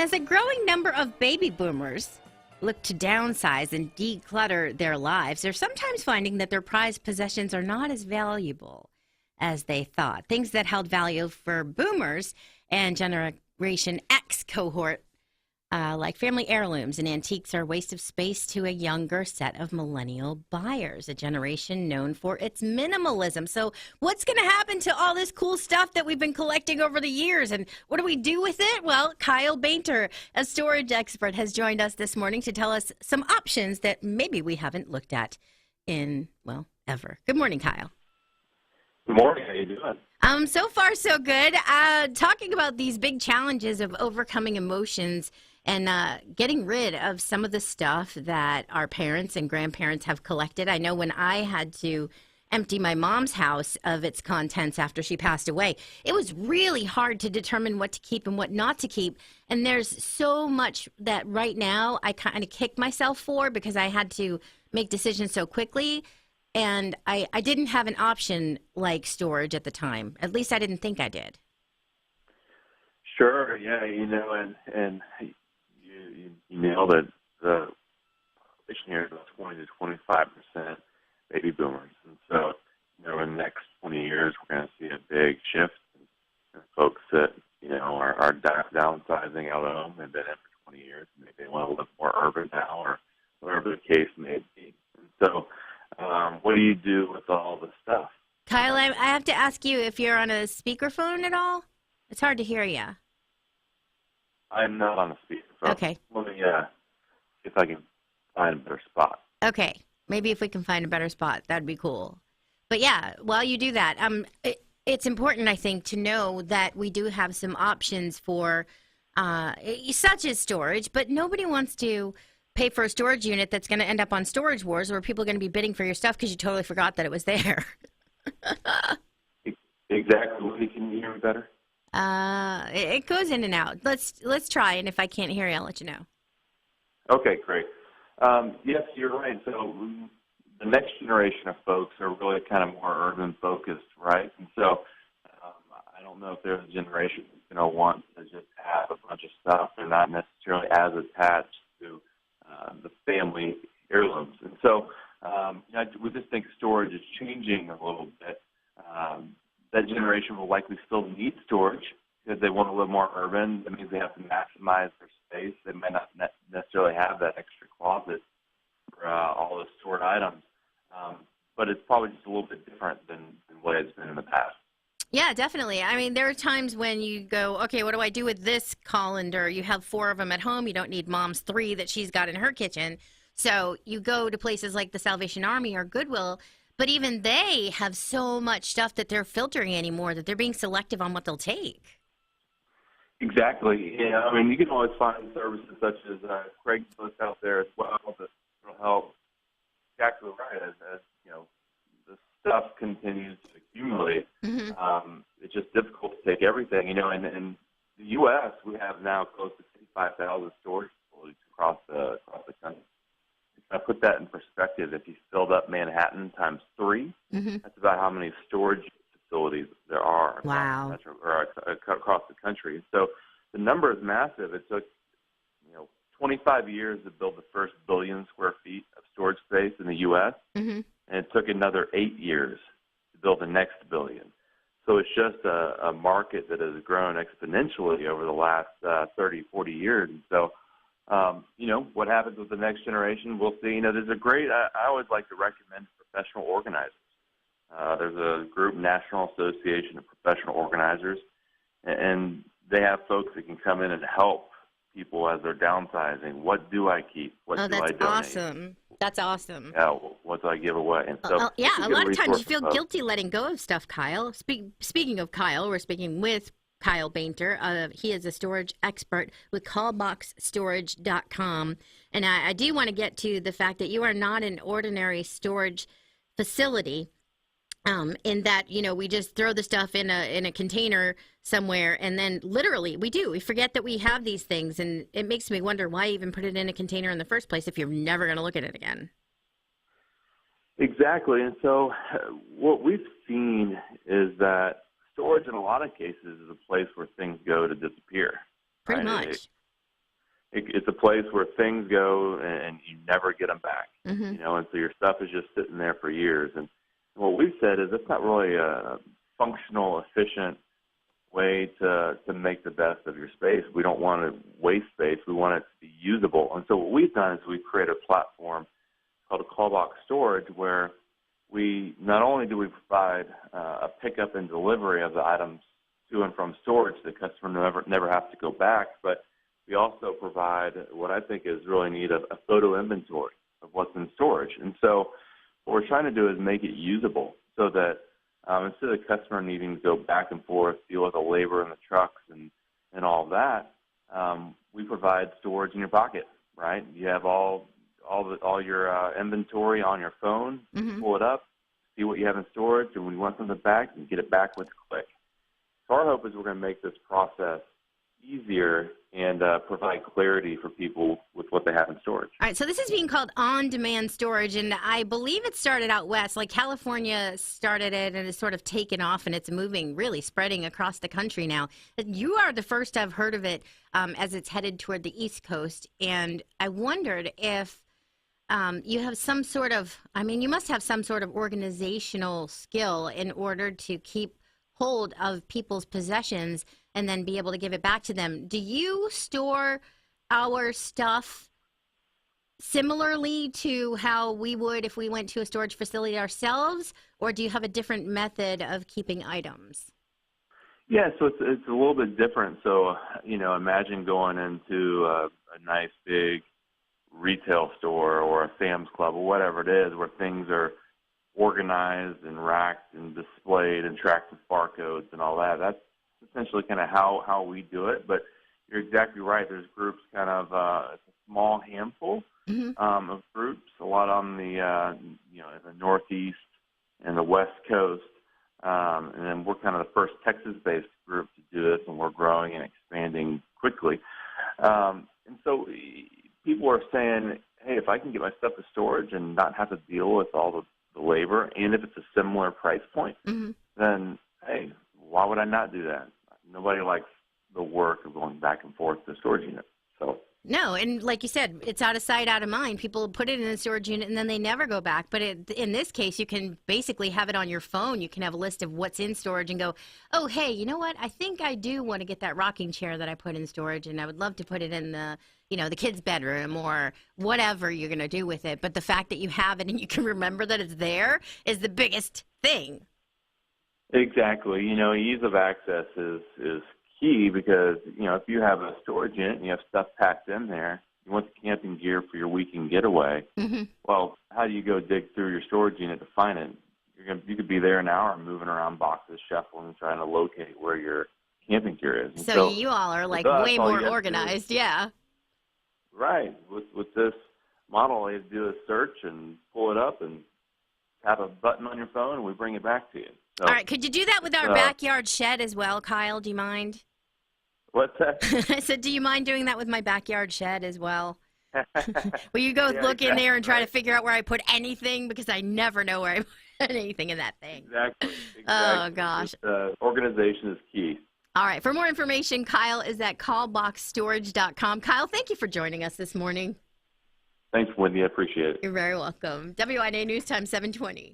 As a growing number of baby boomers look to downsize and declutter their lives, they're sometimes finding that their prized possessions are not as valuable as they thought. Things that held value for boomers and Generation X cohort, like family heirlooms and antiques, are a waste of space to a younger set of millennial buyers, a generation known for its minimalism. So what's going to happen to all this cool stuff that we've been collecting over the years, and what do we do with it? Well, Kyle Bainter, a storage expert, has joined us this morning to tell us some options that maybe we haven't looked at in, well, ever. Good morning, Kyle. Good morning. How you doing? So far, so good. Talking about these big challenges of overcoming emotions and getting rid of some of the stuff that our parents and grandparents have collected. I know when I had to empty my mom's house of its contents after she passed away, it was really hard to determine what to keep and what not to keep. And there's so much that right now I kind of kick myself for because I had to make decisions so quickly. And I didn't have an option like storage at the time. At least I didn't think I did. Sure. Yeah. And you nailed it. The population here is about 20 to 25% baby boomers, and so in the next 20 years, we're going to see a big shift. And folks that are downsizing out of home and been in for 20 years, maybe they want to live more urban now, or whatever the case may be. And so, what do you do with all the stuff? Kyle, I have to ask you if you're on a speakerphone at all. It's hard to hear you. I'm not on a speakerphone. Okay. Let me see if I can find a better spot. Okay. Maybe if we can find a better spot, that'd be cool. But yeah, while you do that, it's important, I think, to know that we do have some options for such as storage, but nobody wants to pay for a storage unit that's going to end up on Storage Wars, where people are going to be bidding for your stuff because you totally forgot that it was there. Exactly. Can you hear me better? It goes in and out. Let's try, and if I can't hear you, I'll let you know. Okay, great. Yes, you're right. So the next generation of folks are really kind of more urban focused, right? And so I don't know if there's a generation that's going to want to just have a bunch of stuff. They're not necessarily as attached to the family heirlooms. And so we just think storage is changing a little bit. That generation will likely still need storage because they want to live more urban. That means they have to maximize their space. They might not necessarily have that extra closet for all the stored items. But it's probably just a little bit different than the way it's been in the past. Yeah, definitely. I mean, there are times when you go, okay, what do I do with this colander? You have 4 of them at home. You don't need mom's 3 that she's got in her kitchen. So you go to places like the Salvation Army or Goodwill, but even they have so much stuff that they're filtering anymore that they're being selective on what they'll take. Exactly. Yeah, I mean, you can always find services such as Craigslist out there as well that will help. Exactly right. As the stuff continues to accumulate, it's just difficult to take everything. In the U.S., we have now close to 55,000 storage facilities across the country. I put that in perspective. If you filled up Manhattan times 3, that's about how many storage facilities there are across the country. So the number is massive. It took 25 years to build the first billion square feet of storage space in the U.S., and it took another 8 years to build the next billion. So it's just a market that has grown exponentially over the last 30, 40 years. And so what happens with the next generation, we'll see. There's a great, I always like to recommend professional organizers. There's a group, National Association of Professional Organizers, and they have folks that can come in and help people as they're downsizing. What do I keep? What do I donate? Awesome. That's awesome. Yeah, what do I give away? And so a lot of times you feel guilty letting go of stuff, Kyle. Speaking of Kyle, we're speaking with Kyle Bainter. He is a storage expert with Callboxstorage.com. And I do want to get to the fact that you are not an ordinary storage facility, in that, we just throw the stuff in a container somewhere, and then literally we forget that we have these things, and it makes me wonder why even put it in a container in the first place if you're never going to look at it again. Exactly. And so what we've seen is that storage in a lot of cases is a place where things go to disappear. Pretty much. it's a place where things go and you never get them back, Mm-hmm. and so your stuff is just sitting there for years. And what we've said is it's not really a functional, efficient way to make the best of your space. We don't want to waste space. We want it to be usable. And so what we've done is we've created a platform called a Callbox Storage where we not only do we provide a pickup and delivery of the items to and from storage, the customer never has to go back, but we also provide what I think is really neat, a photo inventory of what's in storage. And so what we're trying to do is make it usable so that instead of the customer needing to go back and forth, deal with the labor and the trucks and all of that, we provide storage in your pocket, right? You have all your inventory on your phone. Mm-hmm. Pull it up, see what you have in storage, and when you want something back, you get it back with a click. So our hope is we're going to make this process easier and provide clarity for people with what they have in storage. All right, so this is being called on-demand storage, and I believe it started out west. Like California started it, and it's sort of taken off, and it's moving, really spreading across the country now. You are the first I've heard of it as it's headed toward the East Coast, and I wondered if you have some sort of, you must have some sort of organizational skill in order to keep hold of people's possessions and then be able to give it back to them. Do you store our stuff similarly to how we would if we went to a storage facility ourselves, or do you have a different method of keeping items? Yeah, so it's a little bit different. So, imagine going into a nice big retail store or a Sam's Club or whatever it is where things are organized and racked and displayed and tracked with barcodes and all that. That's essentially kind of how we do it. But you're exactly right. There's groups kind of it's a small handful of groups, a lot on the the Northeast and the West Coast. And then we're kind of the first Texas-based group to do this, and we're growing and expanding quickly. And so people are saying, hey, if I can get my stuff to storage and not have to deal with all the labor, and if it's a similar price point, then, hey, why would I not do that? Nobody likes the work of going back and forth to the storage unit. So. No, and like you said, it's out of sight, out of mind. People put it in a storage unit and then they never go back. But in this case, you can basically have it on your phone. You can have a list of what's in storage and go, oh, hey, you know what? I think I do want to get that rocking chair that I put in storage, and I would love to put it in the kids' bedroom or whatever you're going to do with it. But the fact that you have it and you can remember that it's there is the biggest thing. Exactly. Ease of access is key because, if you have a storage unit and you have stuff packed in there, you want the camping gear for your weekend getaway. Well, how do you go dig through your storage unit to find it? You could be there an hour moving around boxes, shuffling, trying to locate where your camping gear is. And so you all are like way more organized, yeah. Right. With this model, all you have to do is search and pull it up and tap a button on your phone, and we bring it back to you. So, all right. Could you do that with our backyard shed as well, Kyle? Do you mind? What's that? I said, do you mind doing that with my backyard shed as well? Will you go look exactly, in there and try to figure out where I put anything? Because I never know where I put anything in that thing. Exactly. Oh, gosh. Organization is key. All right. For more information, Kyle is at callboxstorage.com. Kyle, thank you for joining us this morning. Thanks, Wendy. I appreciate it. You're very welcome. WINA News Time 720.